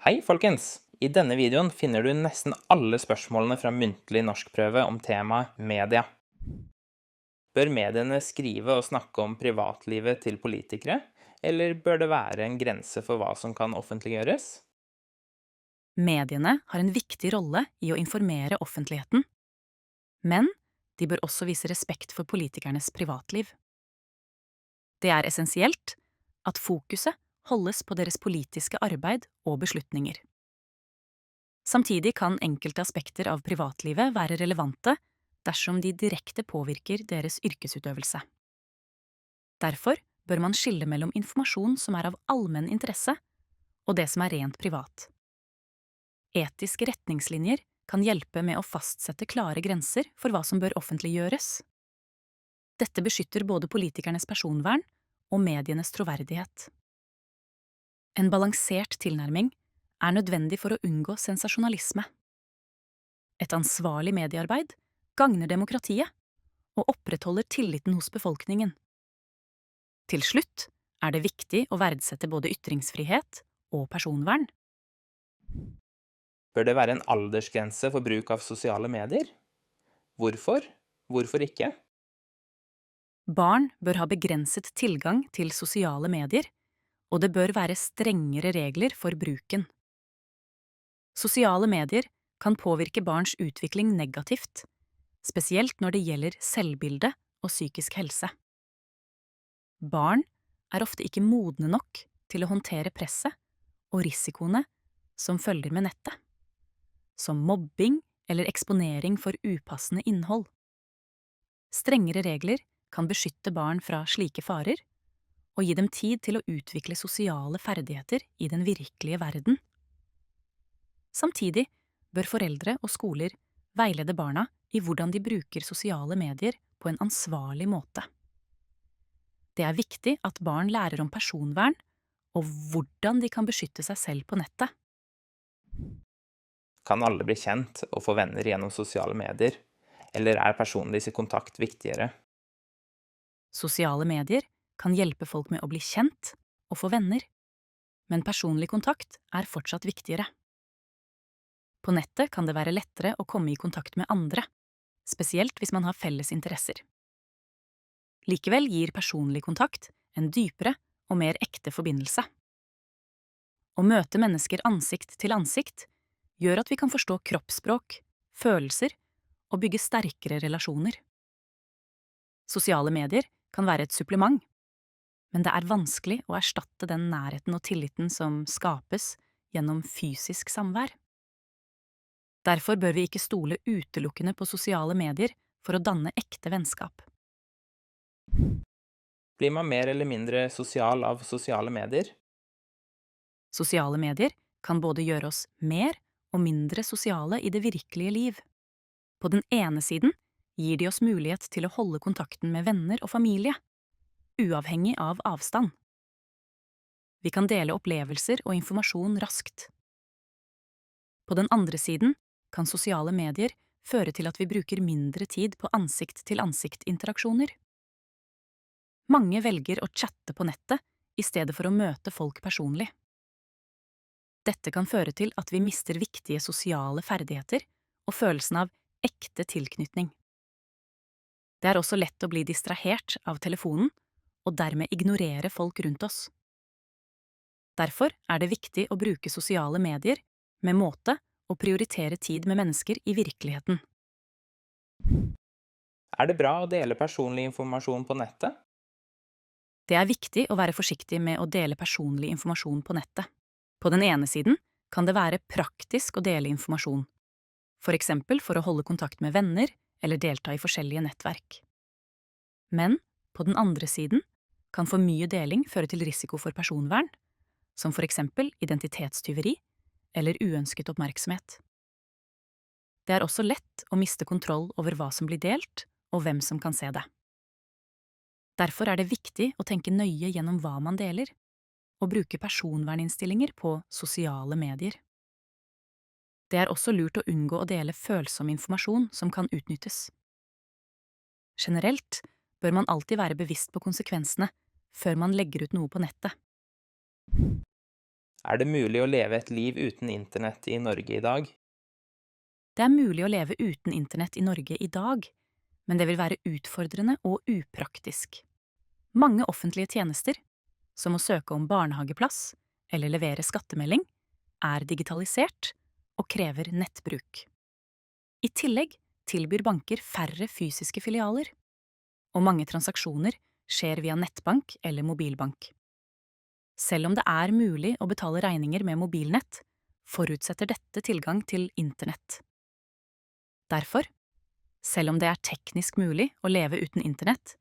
Hei folkens! I denne videoen finner du nesten alle spørsmålene fra muntlig norskprøve om temaet media. Bør mediene skrive og snakke om privatlivet til politikere, eller bør det være en grense for hva som kan offentliggjøres? Mediene har en viktig rolle i å informere offentligheten, men de bør også vise respekt for politikernes privatliv. Det er essensielt at fokuset holdes på deres politiske arbeid og beslutninger. Samtidig kan enkelte aspekter av privatlivet være relevante dersom de direkte påvirker deres yrkesutøvelse. Derfor bør man skille mellom informasjon som er av allmenn interesse, og det som er rent privat. Etiske retningslinjer kan hjelpe med å fastsette klare grenser for hva som bør offentliggjøres. Dette beskytter både politikernes personvern og medienes troverdighet. En balansert tilnærming er nødvendig for å unngå sensasjonalisme. Et ansvarlig mediearbeid gagner demokratiet og opprettholder tilliten hos befolkningen. Til slutt er det viktig å verdsette både ytringsfrihet og personvern. Bør det være en aldersgrense for bruk av sosiale medier? Hvorfor? Hvorfor ikke? Barn bør ha begrenset tilgang til sosiale medier, og det bør være strengere regler for bruken. Sosiale medier kan påvirke barns utvikling negativt, spesielt når det gjelder selvbilde og psykisk helse. Barn er ofte ikke modne nok til å håndtere presset og risikoene som følger med nettet, som mobbing eller eksponering for upassende innhold. Strengere regler kan beskytte barn fra slike farer og gi dem tid til å utvikle sosiale ferdigheter i den virkelige verden. Samtidig bør foreldre og skoler veilede barna i hvordan de bruker sosiale medier på en ansvarlig måte. Det er viktig at barn lærer om personvern og hvordan de kan beskytte seg selv på nettet. Kan alle bli kjent og få venner gjennom sosiale medier, eller er personlig kontakt viktigere? Sosiale medier kan hjelpe folk med å bli kjent og få venner, men personlig kontakt er fortsatt viktigere. På nettet kan det være lettere å komme i kontakt med andre, spesielt hvis man har felles interesser. Likevel gir personlig kontakt en dypere og mer ekte forbindelse. Å møte mennesker ansikt til ansikt gjør at vi kan forstå kroppsspråk, følelser og bygge sterkere relasjoner. Sosiale medier kan være et supplement, men det er vanskelig å erstatte den nærheten og tilliten som skapes gjennom fysisk samvær. Derfor bør vi ikke stole utelukkende på sosiale medier for å danne ekte vennskap. Blir man mer eller mindre sosial av sosiale medier? Sosiale medier kan både gjøre oss mer og mindre sosiale i det virkelige liv. På den ene siden gir de oss mulighet til å holde kontakten med venner og familie, uavhengig av avstand. Vi kan dele opplevelser og informasjon raskt. På den andre siden kan sosiale medier føre til at vi bruker mindre tid på ansikt-til-ansikt-interaksjoner. Mange velger å chatte på nettet i stedet for å møte folk personlig. Dette kan føre til at vi mister viktige sosiale ferdigheter og følelsen av ekte tilknytning. Det er også lett å bli distrahert av telefonen og dermed ignorere folk rundt oss. Derfor er det viktig å bruke sosiale medier med måte og prioritere tid med mennesker i virkeligheten. Er det bra å dele personlig informasjon på nettet? Det er viktig å være forsiktig med å dele personlig informasjon på nettet. På den ene siden kan det være praktisk å dele informasjon, for eksempel for å holde kontakt med venner eller delta i forskjellige nettverk. Men på den andre siden kan for mye deling føre til risiko for personvern, som for eksempel identitetstyveri eller uønsket oppmerksomhet. Det er også lett å miste kontroll over hva som blir delt, og hvem som kan se det. Derfor er det viktig å tenke nøye gjennom hva man deler, og bruke personverninnstillinger på sosiale medier. Det er også lurt å unngå å dele følsom informasjon som kan utnyttes. Generelt bør man alltid være bevisst på konsekvensene før man legger ut noe på nettet. Er det mulig å leve et liv uten internett i Norge i dag? Det er mulig å leve uten internett i Norge i dag, men det vil være utfordrende og upraktisk. Mange offentlige tjenester, som å søke om barnehageplass eller levere skattemelding, er digitalisert og krever nettbruk. I tillegg tilbyr banker færre fysiske filialer, og mange transaksjoner skjer via nettbank eller mobilbank. Selv om det er mulig å betale regninger med mobilnett, forutsetter dette tilgang til internett. Derfor, selv om det er teknisk mulig å leve uten internett,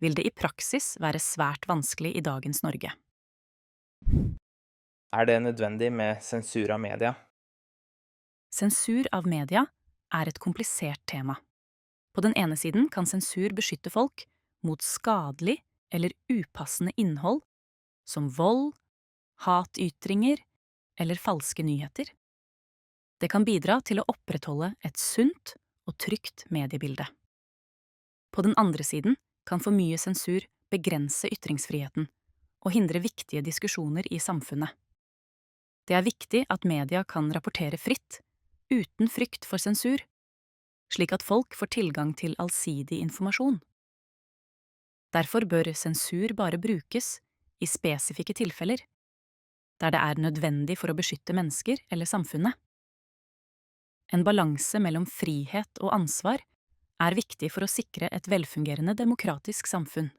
vil det i praksis være svært vanskelig i dagens Norge. Er det nødvendig med sensur av media? Sensur av media er et komplisert tema. På den ene siden kan sensur beskytte folk mot skadelig eller upassende innhold, som vold, hatytringer eller falske nyheter. Det kan bidra til å opprettholde et sunt og trygt mediebilde. På den andre siden kan for mye sensur begrense ytringsfriheten og hindre viktige diskusjoner i samfunnet. Det er viktig at media kan rapportere fritt, uten frykt for sensur, slik at folk får tilgang til allsidig informasjon. Derfor bør sensur bare brukes i spesifikke tilfeller, der det er nødvendig for å beskytte mennesker eller samfunnet. En balanse mellom frihet og ansvar er viktig for å sikre et velfungerende demokratisk samfunn.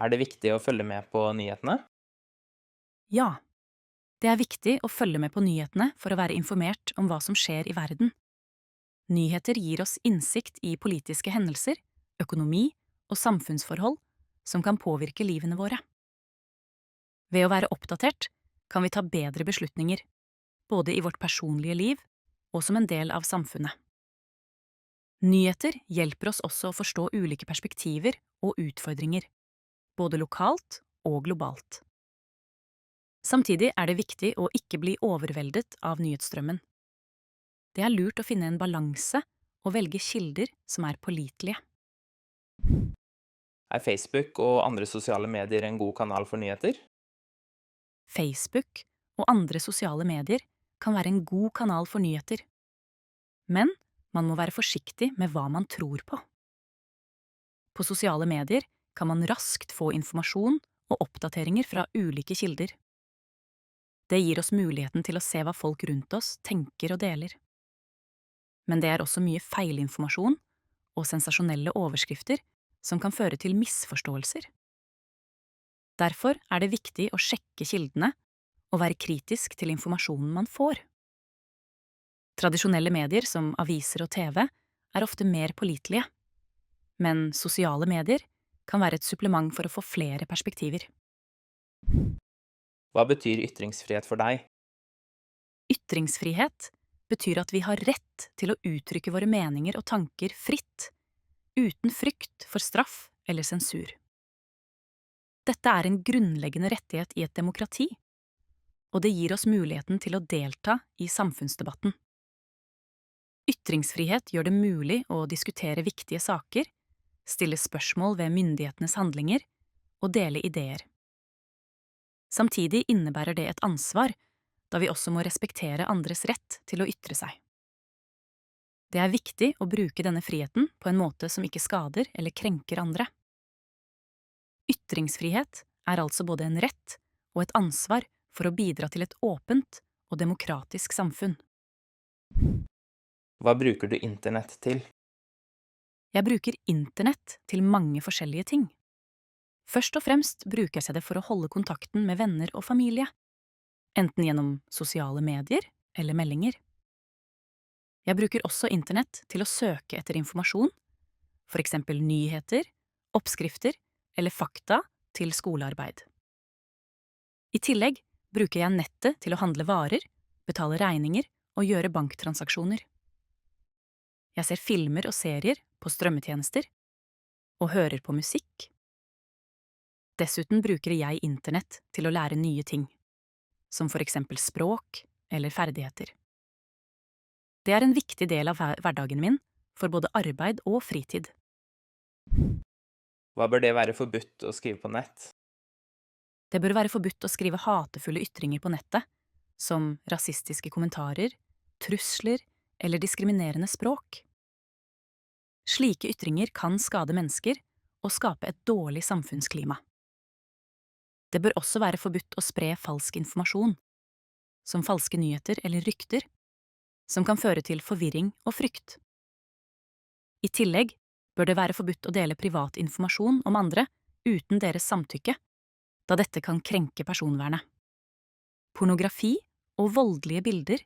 Er det viktig å følge med på nyhetene? Ja, det er viktig å følge med på nyhetene for å være informert om hva som skjer i verden. Nyheter gir oss innsikt i politiske hendelser, økonomi og samfunnsforhold som kan påvirke livene våre. Ved å være oppdatert kan vi ta bedre beslutninger, både i vårt personlige liv og som en del av samfunnet. Nyheter hjelper oss også å forstå ulike perspektiver og utfordringer, både lokalt og globalt. Samtidig er det viktig å ikke bli overveldet av nyhetsstrømmen. Det er lurt å finne en balanse og velge kilder som er pålitelige. Er Facebook og andre sosiale medier en god kanal for nyheter? Facebook og andre sosiale medier kan være en god kanal for nyheter. Men man må være forsiktig med hva man tror på. På sosiale medier kan man raskt få informasjon og oppdateringer fra ulike kilder. Det gir oss muligheten til å se hva folk rundt oss tenker og deler. Men det er også mye feilinformasjon og sensasjonelle overskrifter som kan føre til misforståelser. Derfor er det viktig å sjekke kildene og være kritisk til informasjonen man får. Tradisjonelle medier som aviser og TV er ofte mer pålitelige, men sosiale medier kan være et supplement for å få flere perspektiver. Hva betyr ytringsfrihet for deg? Ytringsfrihet betyr at vi har rett til å uttrykke våre meninger og tanker fritt, uten frykt for straff eller sensur. Dette er en grunnleggende rettighet i et demokrati, og det gir oss muligheten til å delta i samfunnsdebatten. Ytringsfrihet gjør det mulig å diskutere viktige saker, stille spørsmål ved myndighetenes handlinger og dele ideer. Samtidig innebærer det et ansvar, da vi også må respektere andres rett til å ytre seg. Det er viktig å bruke denne friheten på en måte som ikke skader eller krenker andre. Ytringsfrihet er altså både en rett og et ansvar for å bidra til et åpent og demokratisk samfunn. Hva bruker du internett til? Jeg bruker internett til mange forskjellige ting. Først og fremst bruker jeg det for å holde kontakten med venner og familie, enten gjennom sosiale medier eller meldinger. Jeg bruker også internett til å søke etter informasjon, for eksempel nyheter, oppskrifter eller fakta til skolearbeid. I tillegg bruker jeg nettet til å handle varer, betale regninger og gjøre banktransaksjoner. Jeg ser filmer og serier på strømmetjenester, og hører på musikk. Dessuten bruker jeg internett til å lære nye ting, som for eksempel språk eller ferdigheter. Det er en viktig del av hverdagen min, for både arbeid og fritid. Hva bør det være forbudt å skrive på nett? Det bør være forbudt å skrive hatefulle ytringer på nettet, som rasistiske kommentarer, trusler eller diskriminerende språk. Slike ytringer kan skade mennesker og skape et dårlig samfunnsklima. Det bør også være forbudt å spre falsk informasjon, som falske nyheter eller rykter, som kan føre til forvirring og frykt. I tillegg bør det være forbudt å dele privat informasjon om andre uten deres samtykke, da dette kan krenke personvernet. Pornografi og voldelige bilder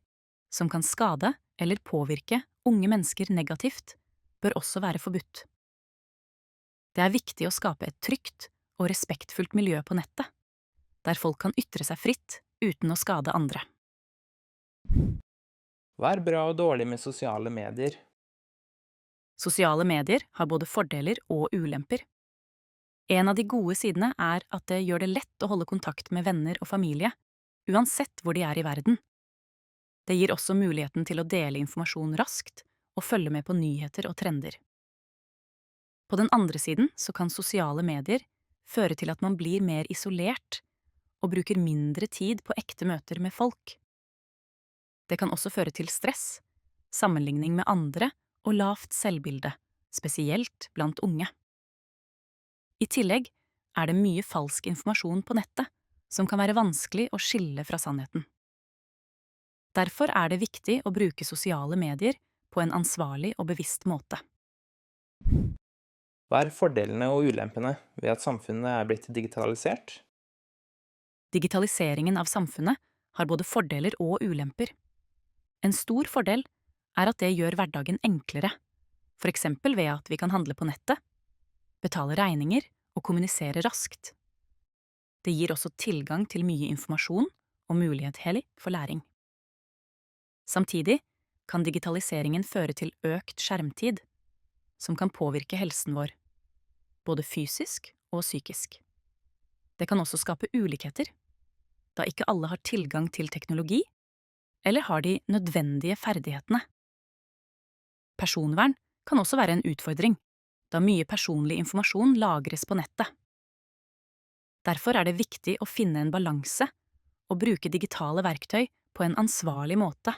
som kan skade eller påvirke unge mennesker negativt, bør også være forbudt. Det er viktig å skape et trygt og respektfullt miljø på nettet, der folk kan ytre seg fritt uten å skade andre. Hva er bra og dårlig med sosiale medier? Sosiale medier har både fordeler og ulemper. En av de gode sidene er at det gjør det lett å holde kontakt med venner og familie, uansett hvor de er i verden. Det gir også muligheten til å dele informasjon raskt og følge med på nyheter og trender. På den andre siden så kan sosiale medier føre til at man blir mer isolert og bruker mindre tid på ekte møter med folk. Det kan også føre til stress, sammenligning med andre og lavt selvbilde, spesielt blant unge. I tillegg er det mye falsk informasjon på nettet, som kan være vanskelig å skille fra sannheten. Derfor er det viktig å bruke sosiale medier på en ansvarlig og bevisst måte. Hva er fordelene og ulempene ved at samfunnet er blitt digitalisert? Digitaliseringen av samfunnet har både fordeler og ulemper. En stor fordel er at det gjør hverdagen enklere, for eksempel ved at vi kan handle på nettet, betale regninger og kommunisere raskt. Det gir også tilgang til mye informasjon og mulighet for læring. Samtidig kan digitaliseringen føre til økt skjermtid, som kan påvirke helsen vår, både fysisk og psykisk. Det kan også skape ulikheter, da ikke alle har tilgang til teknologi, eller har de nødvendige ferdighetene. Personvern kan også være en utfordring, da mye personlig informasjon lagres på nettet. Derfor er det viktig å finne en balanse og bruke digitale verktøy på en ansvarlig måte.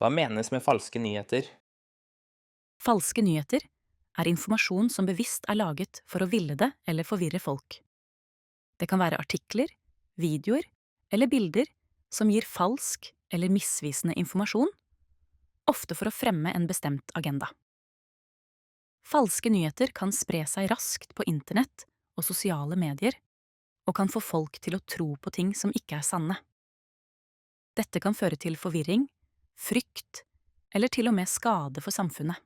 Hva menes med falske nyheter? Falske nyheter er informasjon som bevisst er laget for å villede eller forvirre folk. Det kan være artikler, videoer eller bilder som gir falsk eller misvisende informasjon, ofte for å fremme en bestemt agenda. Falske nyheter kan spre seg raskt på internett og sosiale medier, og kan få folk til å tro på ting som ikke er sanne. Dette kan føre til forvirring, frykt eller til og med skade for samfunnet.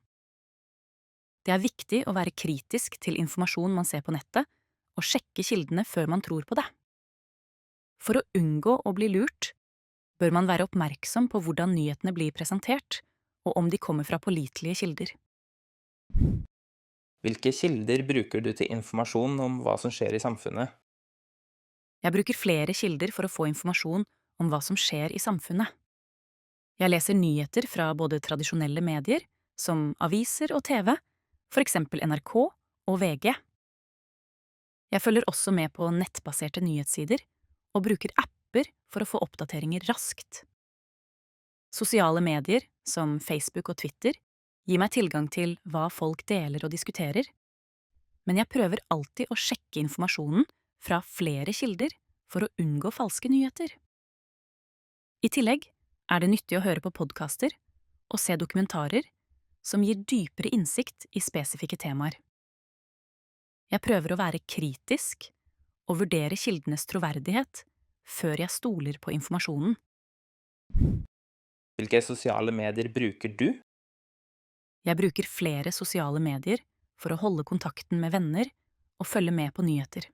Det er viktig å være kritisk til informasjon man ser på nettet, og sjekke kildene før man tror på det. For å unngå å bli lurt, bør man være oppmerksom på hvordan nyhetene blir presentert, og om de kommer fra pålitelige kilder. Hvilke kilder bruker du til informasjon om hva som skjer i samfunnet? Jeg bruker flere kilder for å få informasjon om hva som skjer i samfunnet. Jeg leser nyheter fra både tradisjonelle medier, som aviser og TV, for eksempel NRK og VG. Jeg følger også med på nettbaserte nyhetssider, og bruker apper for å få oppdateringer raskt. Sosiale medier, som Facebook og Twitter, gir meg tilgang til hva folk deler og diskuterer, men jeg prøver alltid å sjekke informasjonen fra flere kilder for å unngå falske nyheter. I tillegg er det nyttig å høre på podcaster og se dokumentarer som gir dypere innsikt i spesifikke temaer. Jeg prøver å være kritisk og vurdere kildenes troverdighet før jeg stoler på informasjonen. Hvilke sosiale medier bruker du? Jeg bruker flere sosiale medier for å holde kontakten med venner og følge med på nyheter.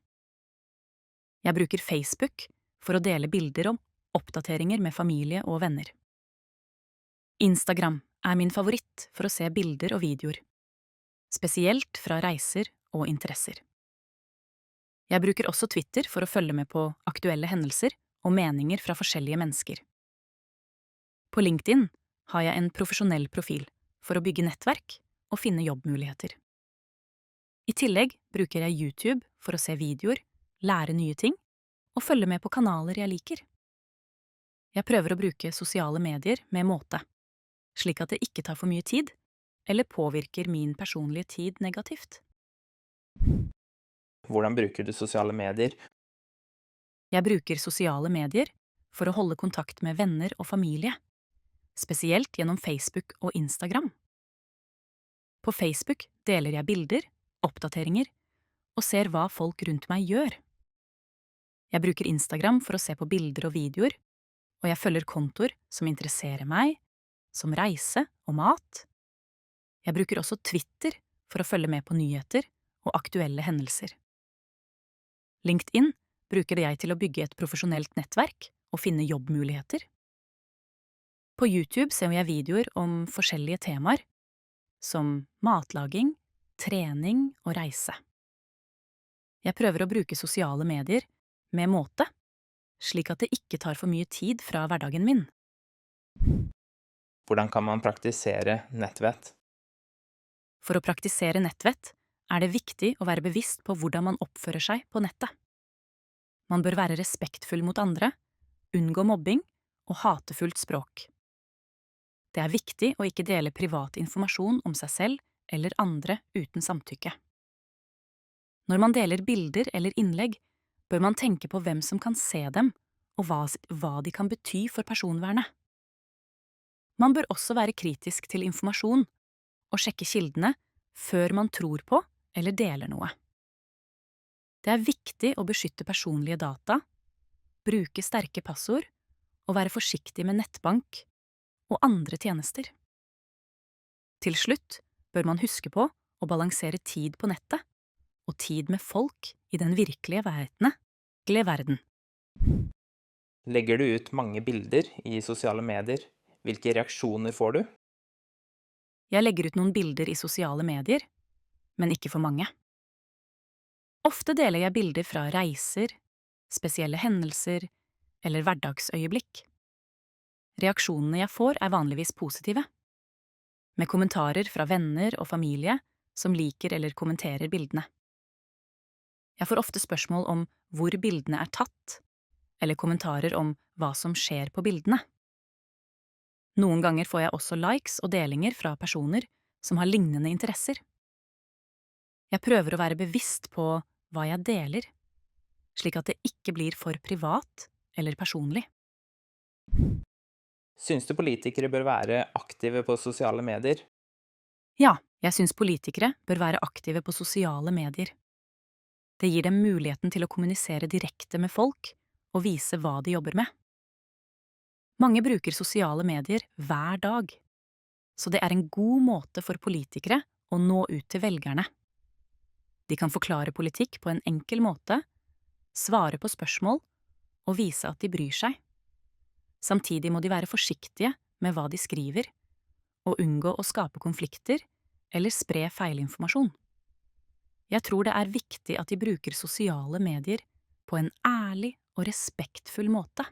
Jeg bruker Facebook for å dele bilder om oppdateringer med familie og venner. Instagram er min favoritt for å se bilder og videoer, spesielt fra reiser og interesser. Jeg bruker også Twitter for å følge med på aktuelle hendelser og meninger fra forskjellige mennesker. På LinkedIn har jeg en profesjonell profil for å bygge nettverk og finne jobbmuligheter. I tillegg bruker jeg YouTube for å se videoer, lære nye ting og følge med på kanaler jeg liker. Jeg prøver å bruke sosiale medier med måte, slik at det ikke tar for mye tid eller påvirker min personlige tid negativt. Hvordan bruker du sosiale medier? Jeg bruker sosiale medier for å holde kontakt med venner og familie, spesielt gjennom Facebook og Instagram. På Facebook deler jeg bilder, oppdateringer og ser hva folk rundt meg gjør. Jeg bruker Instagram for å se på bilder og videoer, og jeg følger kontoer som interesserer meg, som reise og mat. Jeg bruker også Twitter for å følge med på nyheter og aktuelle hendelser. LinkedIn bruker jeg til å bygge et profesjonelt nettverk og finne jobbmuligheter. På YouTube ser jeg videoer om forskjellige temaer, som matlaging, trening og reise. Jeg prøver å bruke sosiale medier med måte, slik at det ikke tar for mye tid fra hverdagen min. Hvordan kan man praktisere nettvett? For å praktisere nettvett er det viktig å være bevisst på hvordan man oppfører seg på nettet. Man bør være respektfull mot andre, unngå mobbing og hatefullt språk. Det er viktig å ikke dele privat informasjon om seg selv eller andre uten samtykke. Når man deler bilder eller innlegg, bør man tenke på hvem som kan se dem, og hva de kan bety for personvernet. Man bør også være kritisk til informasjon, og sjekke kildene før man tror på eller deler noe. Det er viktig å beskytte personlige data, bruke sterke passord og være forsiktig med nettbank og andre tjenester. Til slutt bør man huske på å balansere tid på nettet og tid med folk i den virkelige verden. Legger du ut mange bilder i sosiale medier? Hvilke reaksjoner får du? Jeg legger ut noen bilder i sosiale medier, men ikke for mange. Ofte deler jeg bilder fra reiser, spesielle hendelser eller hverdagsøyeblikk. Reaksjonene jeg får er vanligvis positive, med kommentarer fra venner og familie som liker eller kommenterer bildene. Jeg får ofte spørsmål om hvor bildene er tatt, eller kommentarer om hva som skjer på bildene. Noen ganger får jeg også likes og delinger fra personer som har lignende interesser. Jeg prøver å være bevisst på hva jeg deler, slik at det ikke blir for privat eller personlig. Syns du politikere bør være aktive på sosiale medier? Ja, jeg syns politikere bør være aktive på sosiale medier. Det gir dem muligheten til å kommunisere direkte med folk og vise hva de jobber med. Mange bruker sosiale medier hver dag, så det er en god måte for politikere å nå ut til velgerne. De kan forklare politikk på en enkel måte, svare på spørsmål og vise at de bryr seg. Samtidig må de være forsiktige med hva de skriver, og unngå å skape konflikter eller spre feilinformasjon. Jeg tror det er viktig at de bruker sosiale medier på en ærlig og respektfull måte.